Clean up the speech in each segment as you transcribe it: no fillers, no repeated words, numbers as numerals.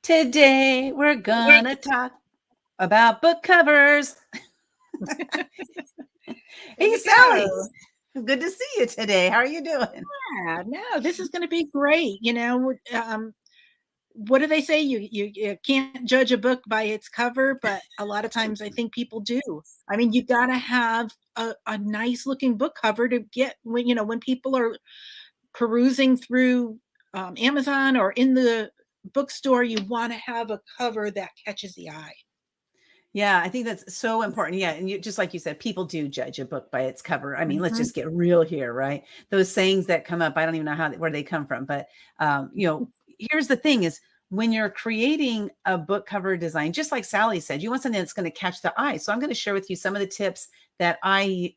Today we're gonna talk about book covers. Hey, Sally, Go. good to see you today. How are you doing? Yeah, no, this is going to be great. What do they say? You can't judge a book by its cover, but a lot of times I think people do. I mean, you got to have a nice looking book cover to get when people are perusing through Amazon or in the bookstore. You want to have a cover that catches the eye. Yeah, I think that's so important. Yeah, and just like you said, people do judge a book by its cover. I mean, let's Mhm. just get real here, right? Those sayings that come up, I don't even know where they come from, but here's the thing: is when you're creating a book cover design, just like Sally said, you want something that's going to catch the eye. So I'm going to share with you some of the tips that I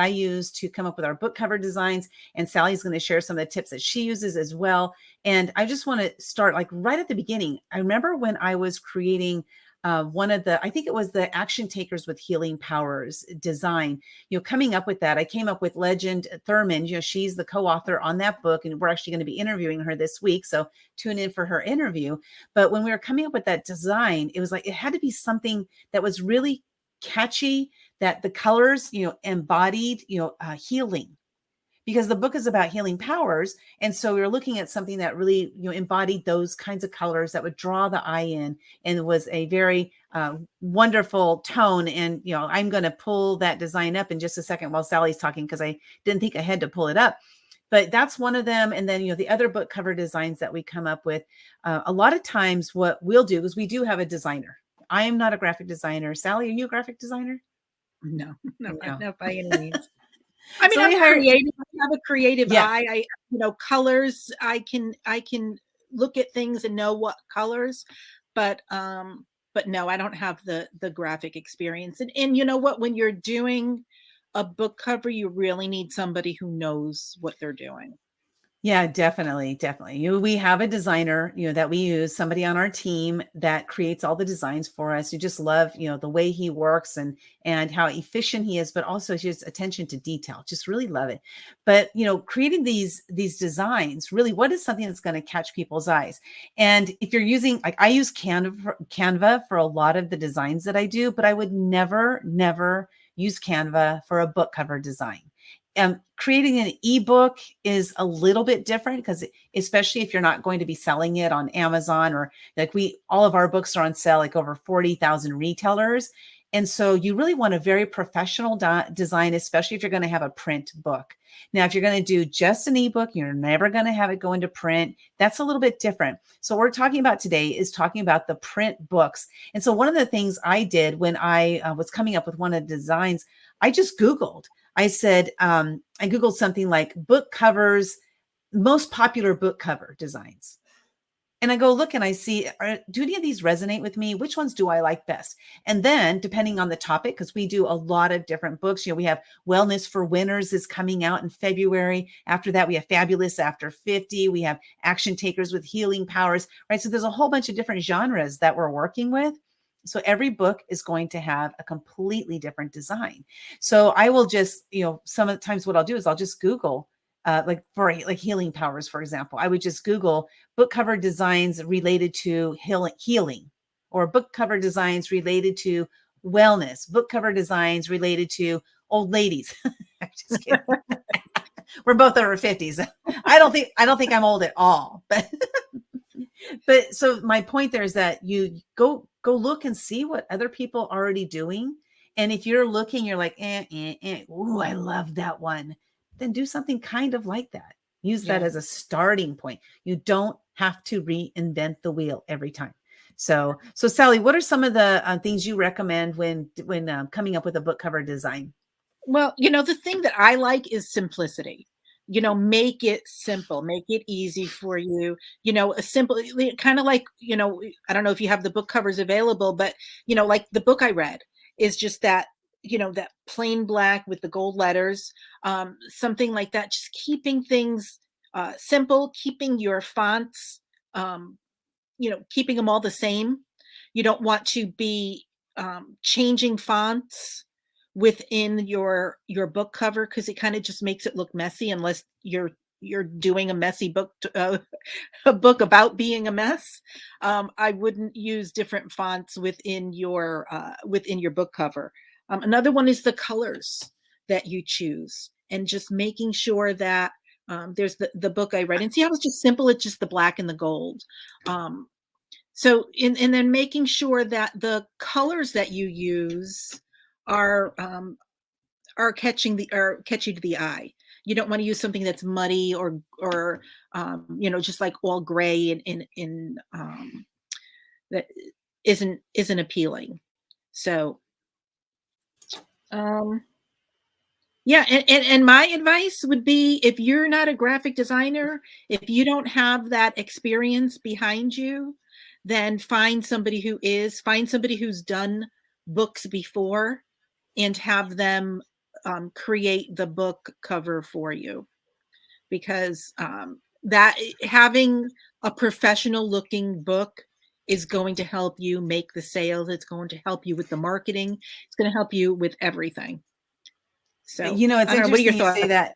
use to come up with our book cover designs, and Sally's going to share some of the tips that she uses as well. And I just want to start like right at the beginning. I remember when I was creating I think it was the Action Takers with Healing Powers design, coming up with that. I came up with Legend Thurman, she's the co-author on that book, and we're actually going to be interviewing her this week. So tune in for her interview. But when we were coming up with that design, it was like, it had to be something that was really catchy, that the colors, embodied, healing, because the book is about healing powers. And so we were looking at something that really, embodied those kinds of colors that would draw the eye in, and it was a very wonderful tone. And, I'm going to pull that design up in just a second while Sally's talking, because I didn't think I had to pull it up. But that's one of them. And then, the other book cover designs that we come up with, a lot of times what we'll do is we do have a designer. I am not a graphic designer. Sally, are you a graphic designer? No, No. not by any means. I mean, So I'm we hired, creative. I have a creative yeah. eye. Colors. I can look at things and know what colors, but no, I don't have the graphic experience. And you know what? When you're doing a book cover, you really need somebody who knows what they're doing. Yeah, definitely, definitely. We have a designer, that we use, somebody on our team that creates all the designs for us. You just love, the way he works and how efficient he is, but also his attention to detail. Just really love it. But, creating these designs, really, what is something that's going to catch people's eyes? And if you're using, like, I use Canva for a lot of the designs that I do, but I would never use Canva for a book cover design. Creating an ebook is a little bit different, because especially if you're not going to be selling it on Amazon, or like all of our books are on sale, like over 40,000 retailers. And so you really want a very professional design, especially if you're going to have a print book. Now, if you're going to do just an ebook, you're never going to have it go into print. That's a little bit different. So what we're talking about today is talking about the print books. And so one of the things I did when I was coming up with one of the designs, I just Googled. I said, I Googled something like book covers, most popular book cover designs. And I go look and I see, do any of these resonate with me? Which ones do I like best? And then depending on the topic, because we do a lot of different books, we have Wellness for Winners is coming out in February. After that, we have Fabulous After 50. We have Action Takers with Healing Powers, right? So there's a whole bunch of different genres that we're working with. So every book is going to have a completely different design. So I will just, sometimes what I'll do is I'll just Google, like for like Healing Powers, for example, I would just Google book cover designs related to healing, or book cover designs related to wellness, book cover designs related to old ladies. I'm just kidding. We're both over 50s. I don't think I'm old at all, but so my point there is that you go look and see what other people are already doing. And if you're looking, you're like, ooh, I love that one. Then do something kind of like that. Use that Yeah. as a starting point. You don't have to reinvent the wheel every time. So Sally, what are some of the things you recommend when coming up with a book cover design? Well, the thing that I like is simplicity. Make it simple, make it easy for you. A simple, kind of like, I don't know if you have the book covers available, but, like the book I read is just that plain black with the gold letters, something like that. Just keeping things simple, keeping your fonts, um, keeping them all the same. You don't want to be changing fonts within your book cover, because it kind of just makes it look messy unless you're you're doing a messy book, a book about being a mess, I wouldn't use different fonts within your book cover. Another one is the colors that you choose, and just making sure that there's the book I read, and see how it's just simple. It's just the black and the gold. Um, and then making sure that the colors that you use are are catchy to the eye. You don't want to use something that's muddy or just like all gray and that isn't appealing. So um yeah, and my advice would be, if you're not a graphic designer, if you don't have that experience behind you, then find somebody who's done books before and have them create the book cover for you, because that having a professional looking book is going to help you make the sales. It's going to help you with the marketing. It's going to help you with everything. So It's I don't know. What are your interesting you say thoughts? that.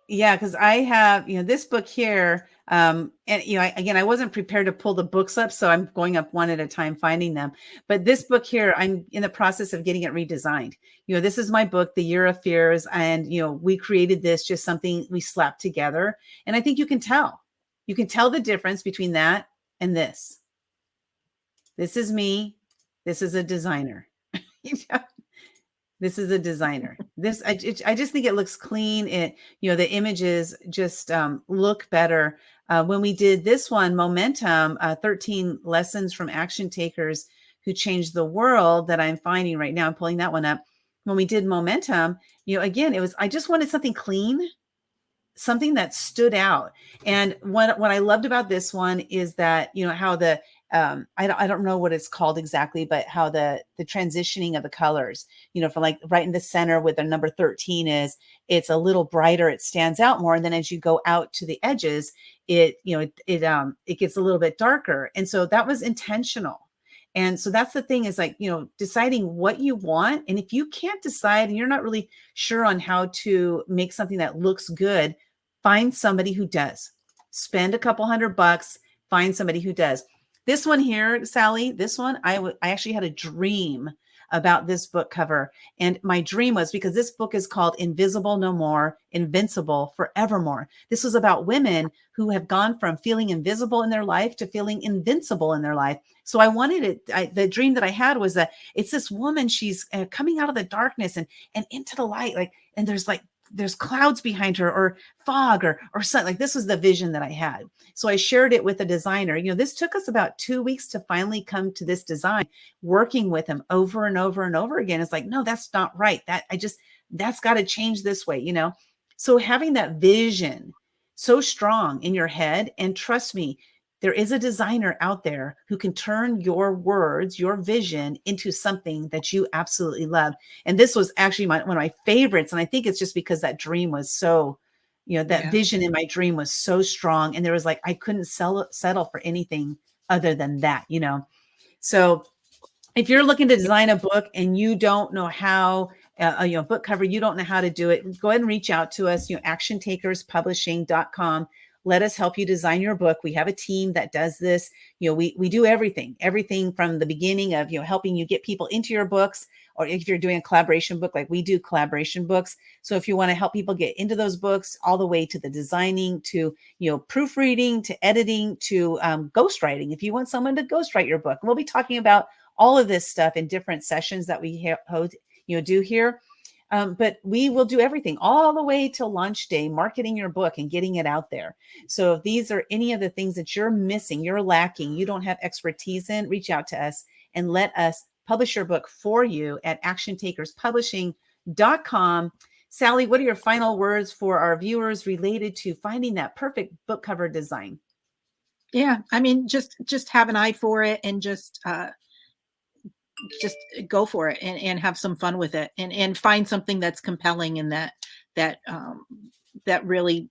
Yeah, because I have, this book here. And again, I wasn't prepared to pull the books up, so I'm going up one at a time, finding them. But this book here, I'm in the process of getting it redesigned. This is my book, The Year of Fears. And, we created this, just something we slapped together. And I think you can tell. You can tell the difference between that and this. This is me. This is a designer. This is a designer. I just think it looks clean. The images just look better. When we did this one, Momentum, 13 Lessons from Action Takers Who Changed the World, that I'm finding right now, I'm pulling that one up. When we did Momentum, again, I just wanted something clean, something that stood out. And what I loved about this one is that, how the I don't know what it's called exactly, but how the transitioning of the colors, from like right in the center where the number 13 is, it's a little brighter, it stands out more. And then as you go out to the edges, it gets a little bit darker. And so that was intentional. And so that's the thing, is like, deciding what you want. And if you can't decide and you're not really sure on how to make something that looks good, find somebody who does. Spend a couple $100, find somebody who does. This one here, Sally, this one, I actually had a dream about this book cover. And my dream was, because this book is called Invisible No More, Invincible Forevermore. This was about women who have gone from feeling invisible in their life to feeling invincible in their life. So I wanted it. The dream that I had was that it's this woman, she's coming out of the darkness and into the light, and there's clouds behind her, or fog, or something. Like, this was the vision that I had. So I shared it with a designer. This took us about 2 weeks to finally come to this design, working with him over and over and over again. It's like, no, that's not right. That's got to change this way, So having that vision so strong in your head, and trust me, there is a designer out there who can turn your words, your vision, into something that you absolutely love. And this was actually one of my favorites. And I think it's just because that dream was so, that vision in my dream was so strong. And there was I couldn't settle for anything other than that, So if you're looking to design a book and you don't know how, book cover, you don't know how to do it, go ahead and reach out to us, actiontakerspublishing.com. Let us help you design your book. We have a team that does this. We do everything from the beginning of, helping you get people into your books, or if you're doing a collaboration book, like we do collaboration books. So if you want to help people get into those books, all the way to the designing, to, proofreading, to editing, to ghostwriting. If you want someone to ghostwrite your book, we'll be talking about all of this stuff in different sessions that we do here. But we will do everything all the way till launch day, marketing your book and getting it out there. So if these are any of the things that you're missing, you're lacking, you don't have expertise in, reach out to us and let us publish your book for you at actiontakerspublishing.com. Sally, what are your final words for our viewers related to finding that perfect book cover design? Yeah, I mean, just have an eye for it, and just go for it, and have some fun with it, and find something that's compelling, and that really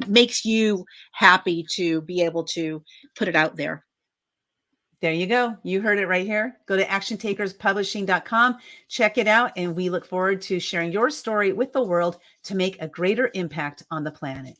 makes you happy to be able to put it out there. There you go. You heard it right here. Go to actiontakerspublishing.com, check it out, and we look forward to sharing your story with the world to make a greater impact on the planet.